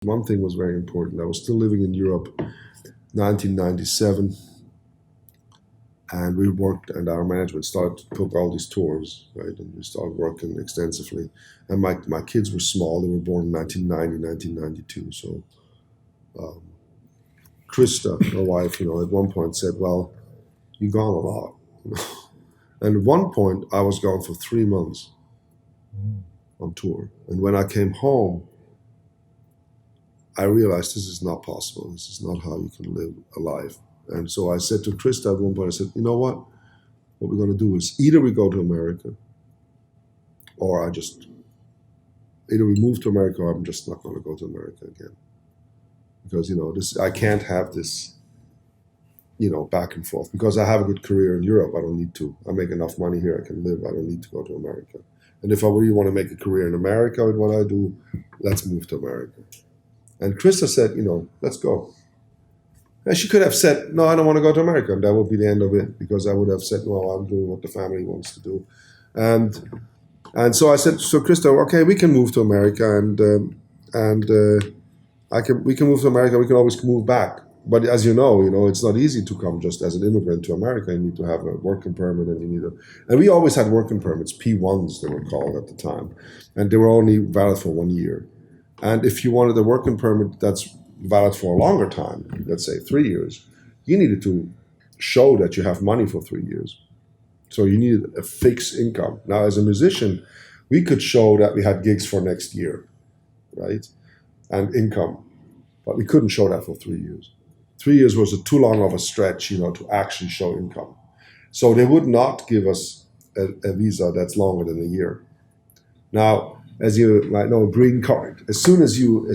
One thing was very important. I was still living in Europe, 1997, and we worked, and our management started to book all these tours, right? And we started working extensively. And my kids were small. They were born in 1990, 1992. So Krista, my wife, at one point said, well, you're gone a lot. And at one point, I was gone for 3 months on tour. And when I came home, I realized this is not possible. This is not how you can live a life. And so I said to Krista at one point, I said, you know what? What we're going to do is either we go to America, or either we move to America, or I'm just not going to go to America again. Because, I can't have this, back and forth. Because I have a good career in Europe, I don't need to. I make enough money here, I can live. I don't need to go to America. And if I really want to make a career in America with what I do, let's move to America. And Krista said, let's go. And she could have said, no, I don't want to go to America. And that would be the end of it, because I would have said, well, I'm doing what the family wants to do. And so I said, so Krista, okay, we can move to America, and we can move to America. We can always move back. But as you know, it's not easy to come just as an immigrant to America. You need to have a working permit, and we always had working permits, P1s they were called at the time, and they were only valid for 1 year. And if you wanted a working permit that's valid for a longer time, let's say 3 years, you needed to show that you have money for 3 years. So you needed a fixed income. Now, as a musician, we could show that we had gigs for next year, right? And income. But we couldn't show that for 3 years. 3 years was too long of a stretch, to actually show income. So they would not give us a visa that's longer than a year. Now, as you might know, a green card. As soon as you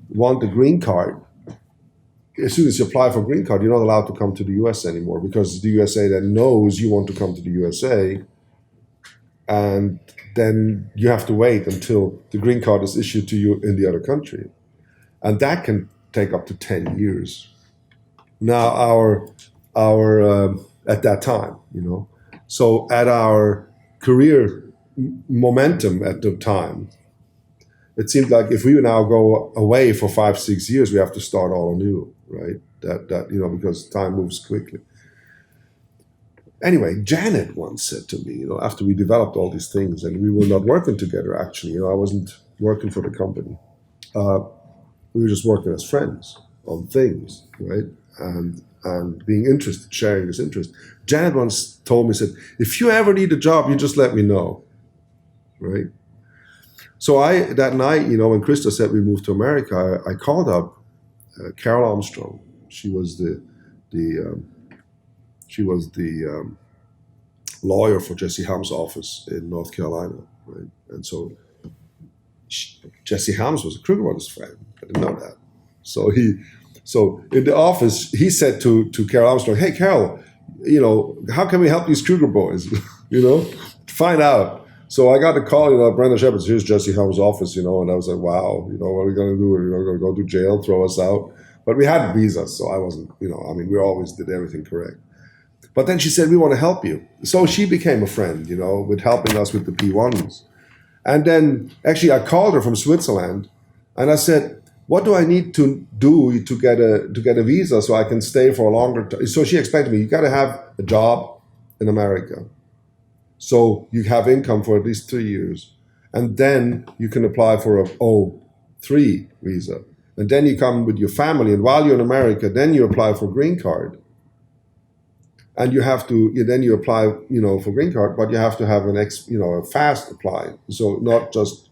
want a green card, as soon as you apply for a green card, you're not allowed to come to the US anymore, because the USA then knows you want to come to the USA, and then you have to wait until the green card is issued to you in the other country. And that can take up to 10 years. Now our at that time, So at our career momentum at the time, it seemed like if we now go away for 5-6 years, we have to start all anew, right? That because time moves quickly. Anyway, Janet once said to me, after we developed all these things, and we were not working together actually, I wasn't working for the company. We were just working as friends on things, right? And being interested, sharing this interest. Janet once told me, said, if you ever need a job, you just let me know. Right. So that night, when Krista said we moved to America, I called up Carol Armstrong. She was the lawyer for Jesse Helms' office in North Carolina, right? And so Jesse Helms was a Kruger Brothers friend. I didn't know that. So in the office, he said to Carol Armstrong, "Hey, Carol, how can we help these Kruger boys? Find out." So I got a call, Brandon Shepard, here's Jesse Helms' office, and I was like, wow, what are we going to do? Are going to go to jail, throw us out? But we had visas, so I wasn't, we always did everything correct. But then she said, we want to help you. So she became a friend, with helping us with the P1s. And then actually I called her from Switzerland, and I said, what do I need to do to get a visa so I can stay for a longer time? So she explained to me, you got to have a job in America. So you have income for at least 3 years. And then you can apply for a O3 visa. And then you come with your family. And while you're in America, then you apply for green card. And you have to, then you apply, for green card, but you have to have a fast apply. So not just,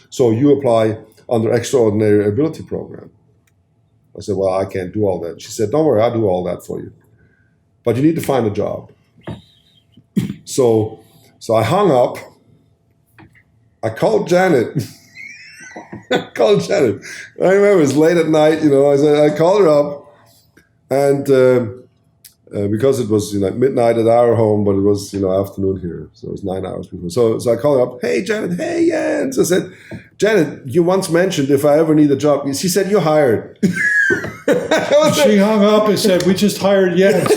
so you apply under extraordinary ability program. I said, well, I can't do all that. She said, don't worry, I'll do all that for you. But you need to find a job. So I hung up. I called Janet. I remember it was late at night. I called her up, and because it was midnight at our home, but it was afternoon here, so it was 9 hours before. So I called her up. Hey Janet. Hey Jens. I said, Janet, you once mentioned if I ever need a job. She said, you're hired. She hung up and said, we just hired Jens.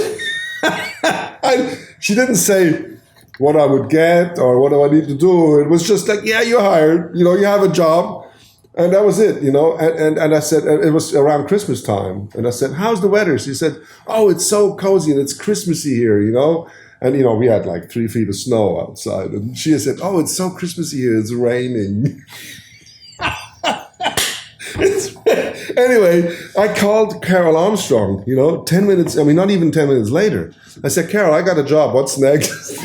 She didn't say what I would get or what do I need to do. It was just like, yeah, you're hired. You have a job. And that was it, and I said, it was around Christmas time. And I said, how's the weather? She said, oh, it's so cozy and it's Christmassy here, And, we had like 3 feet of snow outside. And she said, oh, it's so Christmassy here. It's raining. Anyway, I called Carol Armstrong, 10 minutes, not even 10 minutes later. I said, Carol, I got a job. What's next?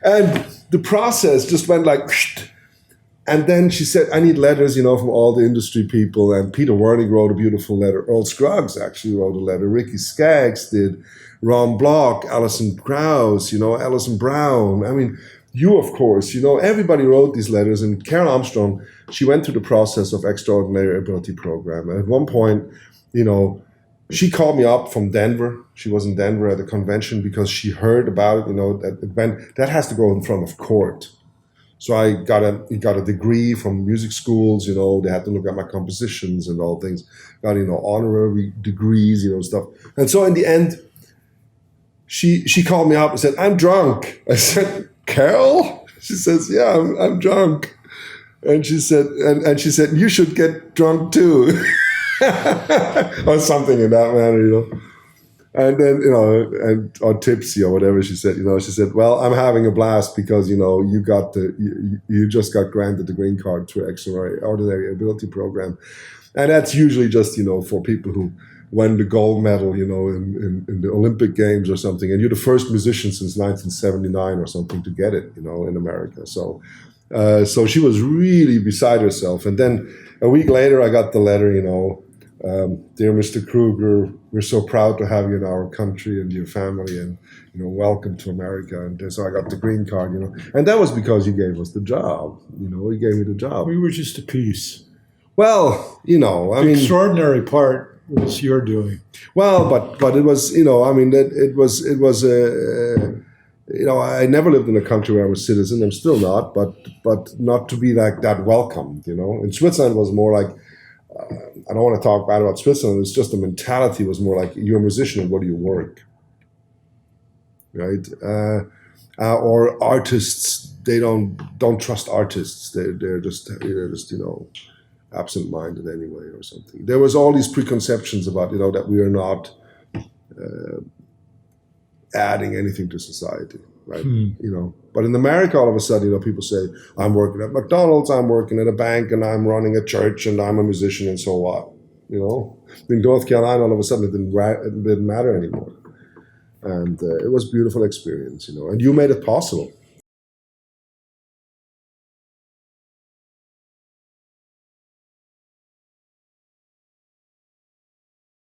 And the process just went like, and then she said, I need letters, from all the industry people. And Peter Wernig wrote a beautiful letter. Earl Scruggs actually wrote a letter. Ricky Skaggs did. Ron Block, Alison Krauss, Alison Brown. You, of course, everybody wrote these letters. And Carol Armstrong, she went through the process of Extraordinary Ability Program. And at one point, she called me up from Denver. She was in Denver at a convention because she heard about it, that has to go in front of court. So I got a degree from music schools, they had to look at my compositions and all things. Got, honorary degrees, stuff. And so in the end, she called me up and said, I'm drunk. I said, Carol? She says, yeah, I'm drunk. And she said, you should get drunk too. Or something in that manner, And then, or tipsy or whatever she said, she said, well, I'm having a blast because, you just got granted the green card through Extraordinary Ability Program. And that's usually just, for people who won the gold medal, in the Olympic Games or something. And you're the first musician since 1979 or something to get it, in America. So she was really beside herself. And then a week later, I got the letter, dear Mr. Kruger, we're so proud to have you in our country and your family, and welcome to America. And so I got the green card, and that was because you gave us the job. You gave me the job. We were just a piece. Well, the extraordinary part was your doing. Well, but it was, it was I never lived in a country where I was a citizen. I'm still not, but not to be like that welcomed. In Switzerland it was more like. I don't want to talk bad about Switzerland. It's just the mentality was more like you're a musician and what do you work, right? Or artists, they don't trust artists. They're just absent-minded anyway or something. There was all these preconceptions about that we are not adding anything to society, right? But in America, all of a sudden, people say, I'm working at McDonald's, I'm working at a bank, and I'm running a church, and I'm a musician, and so what? In North Carolina, all of a sudden, it didn't matter anymore. And it was a beautiful experience, and you made it possible.